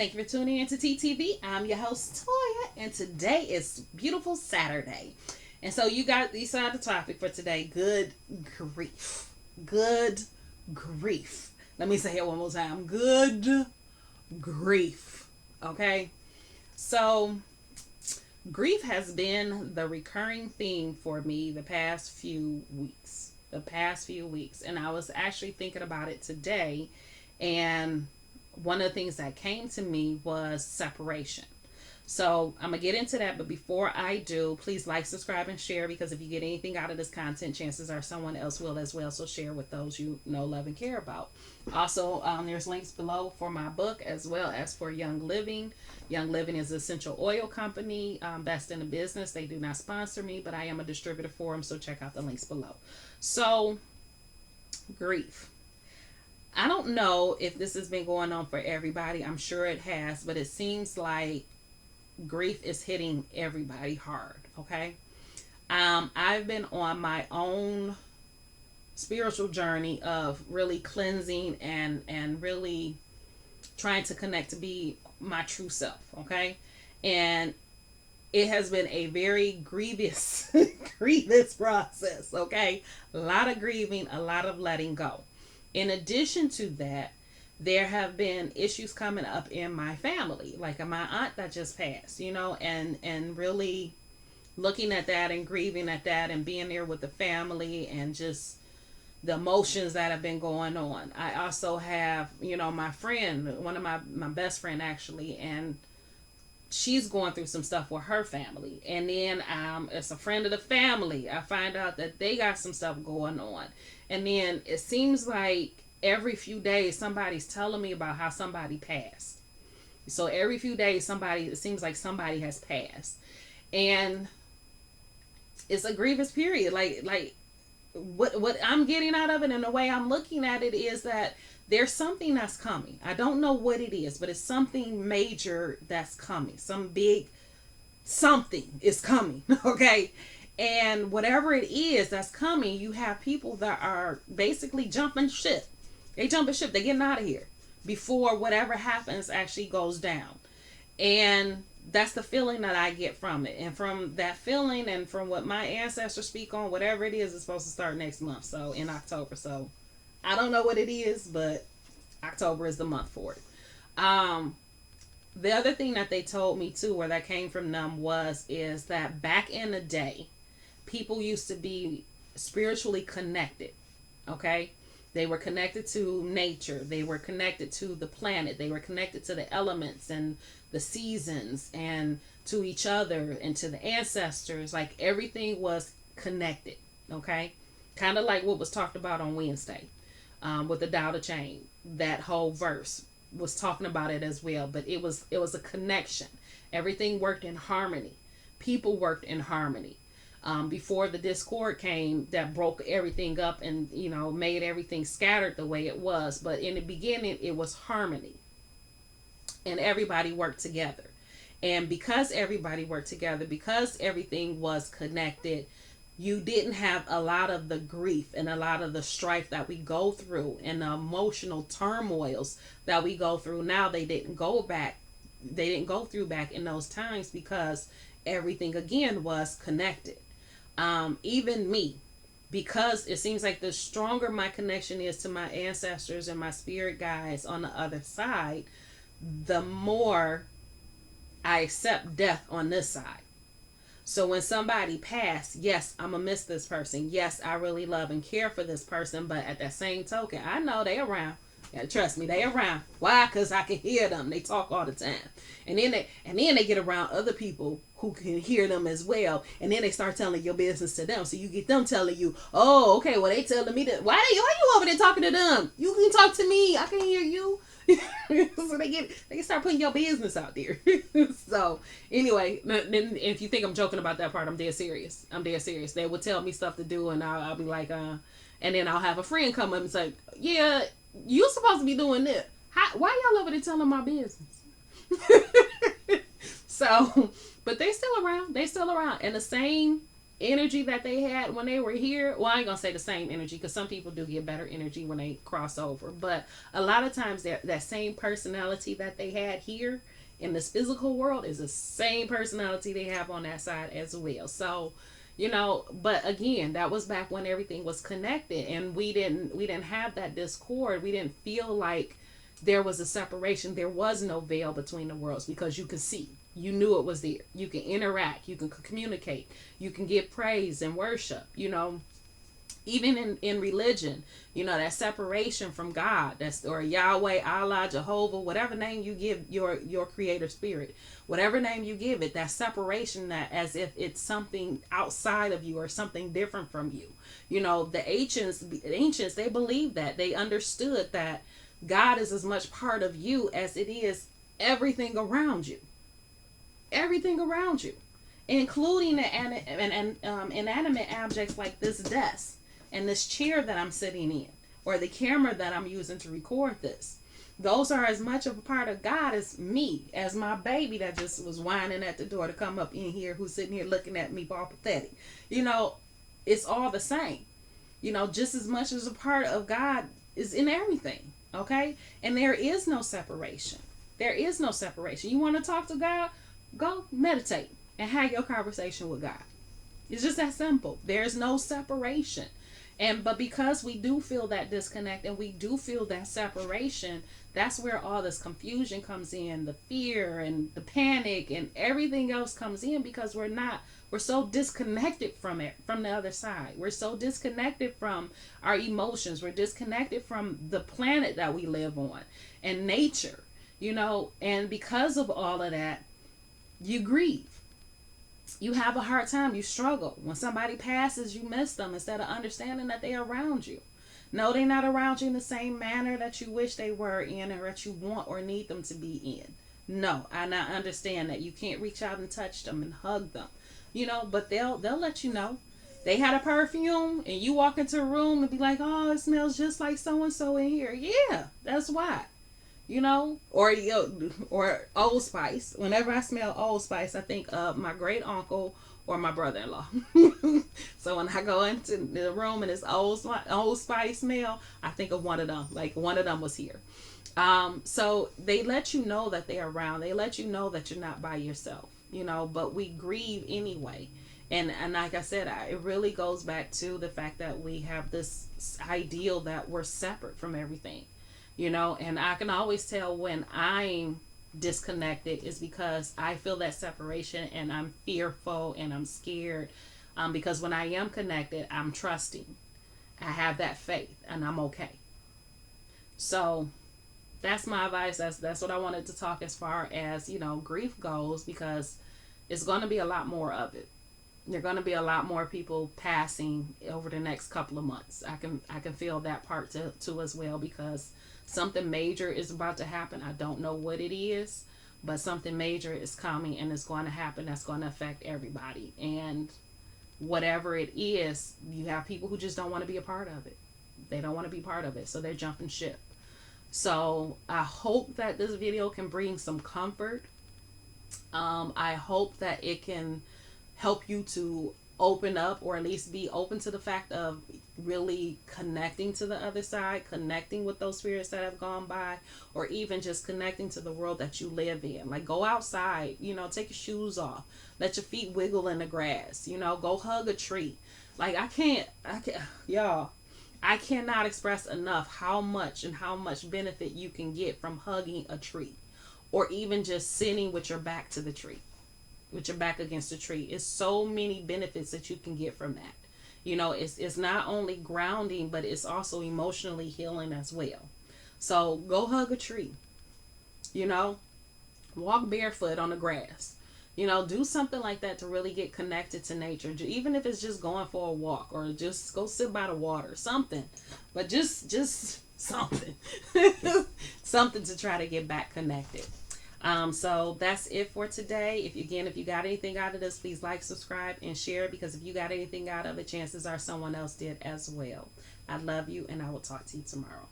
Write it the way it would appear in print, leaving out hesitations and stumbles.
Thank you for tuning in to TTV. I'm your host Toya, and today is beautiful Saturday. And so you saw the topic for today. Good grief. Good grief. Let me say it one more time. Good grief. Okay. So grief has been the recurring theme for me the past few weeks. The past few weeks. And I was actually thinking about it today, and one of the things that came to me was separation. So I'm gonna get into that, but before I do, please like, subscribe, and share, because if you get anything out of this content, chances are someone else will as well. So share with those you know, love, and care about. Also, there's links below for my book as well as for Young Living. Young Living is an essential oil company, best in the business. They do not sponsor me, but I am a distributor for them. So check out the links below. So grief. I don't know if this has been going on for everybody. I'm sure it has, but it seems like grief is hitting everybody hard. Okay. I've been on my own spiritual journey of really cleansing and really trying to connect to be my true self. Okay. And it has been a very grievous grievous process. Okay. A lot of grieving, a lot of letting go. In addition to that, there have been issues coming up in my family, like my aunt that just passed, and really looking at that and grieving at that and being there with the family and just the emotions that have been going on. I also have, my friend, one of my best friend actually, and she's going through some stuff with her family. And then as a friend of the family, I find out that they got some stuff going on. And then it seems like every few days somebody's telling me about how somebody passed. So every few days it seems like somebody has passed. And it's a grievous period. Like what I'm getting out of it and the way I'm looking at it is that there's something that's coming. I don't know what it is, but it's something major that's coming. Some big something is coming. Okay. And whatever it is that's coming, you have people that are basically jumping ship. They jumping ship. They're getting out of here before whatever happens actually goes down. And that's the feeling that I get from it. And from that feeling and from what my ancestors speak on, whatever it is supposed to start next month. So in October. So I don't know what it is, but October is the month for it. The other thing that they told me too, where that came from them, is that back in the day, people used to be spiritually connected. Okay, they were connected to nature. They were connected to the planet. They were connected to the elements and the seasons and to each other and to the ancestors. Like everything was connected. Okay, kind of like what was talked about on Wednesday with the Tao Te Ching. That whole verse was talking about it as well, but it was a connection. Everything worked in harmony. People worked in harmony. Before the discord came that broke everything up and made everything scattered the way it was, but in the beginning it was harmony, and everybody worked together. And because everybody worked together, because everything was connected, you didn't have a lot of the grief and a lot of the strife that we go through and the emotional turmoils that we go through now. They didn't go through back in those times because everything again was connected. Even me, because it seems like the stronger my connection is to my ancestors and my spirit guides on the other side, the more I accept death on this side. So when somebody passed, yes, I'm gonna miss this person. Yes, I really love and care for this person, but at that same token, I know they around. Yeah, trust me, they around. Why? Because I can hear them. They talk all the time, and then they get around other people who can hear them as well, and then they start telling your business to them. So you get them telling you, "Oh, okay, well they telling me that. Why you over there talking to them? You can talk to me. I can hear you." So they can start putting your business out there. So anyway, then if you think I'm joking about that part, I'm dead serious. They would tell me stuff to do, and I'll be like, and then I'll have a friend come up and say, "Yeah, you supposed to be doing this. Why y'all over there telling my business?" So, but they still around. And the same energy that they had when they were here, well, I ain't gonna say the same energy, because some people do get better energy when they cross over, but a lot of times that same personality that they had here in this physical world is the same personality they have on that side as well. So, but again, that was back when everything was connected, and we didn't have that discord. We didn't feel like there was a separation. There was no veil between the worlds, because you could see, you knew it was there, you can interact, you can communicate, you can give praise and worship, even in religion, that separation from God, that's, or Yahweh, Allah, Jehovah, whatever name you give your creator spirit, whatever name you give it, that separation, that as if it's something outside of you or something different from you. The ancients, they believed that, they understood that God is as much part of you as it is everything around you. Everything around you, including inanimate objects like this desk and this chair that I'm sitting in, or the camera that I'm using to record this. Those are as much of a part of God as me, as my baby that just was whining at the door to come up in here, who's sitting here looking at me all pathetic. It's all the same. Just as much as a part of God is in everything. Okay? And there is no separation. There is no separation. You want to talk to God? Go meditate and have your conversation with God. It's just that simple. There's no separation. But because we do feel that disconnect and we do feel that separation, that's where all this confusion comes in, the fear and the panic and everything else comes in, because we're so disconnected from it, from the other side. We're so disconnected from our emotions. We're disconnected from the planet that we live on and nature, and because of all of that, you grieve. You have a hard time. You struggle. When somebody passes, you miss them instead of understanding that they're around you. No, they're not around you in the same manner that you wish they were in, or that you want or need them to be in. No, I not understand that you can't reach out and touch them and hug them. But they'll let you know. They had a perfume and you walk into a room and be like, oh, it smells just like so and so in here. Yeah, that's why. Or Old Spice. Whenever I smell Old Spice, I think of my great uncle or my brother-in-law. So when I go into the room and it's Old Spice smell, I think of one of them. Like one of them was here. So they let you know that they're around. They let you know that you're not by yourself. But we grieve anyway. And like I said, it really goes back to the fact that we have this ideal that we're separate from everything. And I can always tell when I'm disconnected is because I feel that separation and I'm fearful and I'm scared. Because when I am connected, I'm trusting. I have that faith and I'm okay. So that's my advice. That's what I wanted to talk as far as, grief goes, because it's going to be a lot more of it. There are going to be a lot more people passing over the next couple of months. I can feel that part too as well, because something major is about to happen. I don't know what it is, but something major is coming and it's going to happen that's going to affect everybody. And whatever it is, you have people who just don't want to be a part of it. They don't want to be part of it, so they're jumping ship. So I hope that this video can bring some comfort. I hope that it can help you to open up, or at least be open to the fact of really connecting to the other side, connecting with those spirits that have gone by, or even just connecting to the world that you live in. Like, go outside, take your shoes off, let your feet wiggle in the grass, go hug a tree. Like, y'all, I cannot express enough how much benefit you can get from hugging a tree, or even just sitting with your back to the tree, with your back against the tree. It's so many benefits that you can get from that. It's not only grounding, but it's also emotionally healing as well. So go hug a tree. Walk barefoot on the grass. Do something like that to really get connected to nature. Even if it's just going for a walk, or just go sit by the water, something. But just something. Something to try to get back connected. So that's it for today. If you got anything out of this, please like, subscribe, and share, because if you got anything out of it, chances are someone else did as well. I love you, and I will talk to you tomorrow.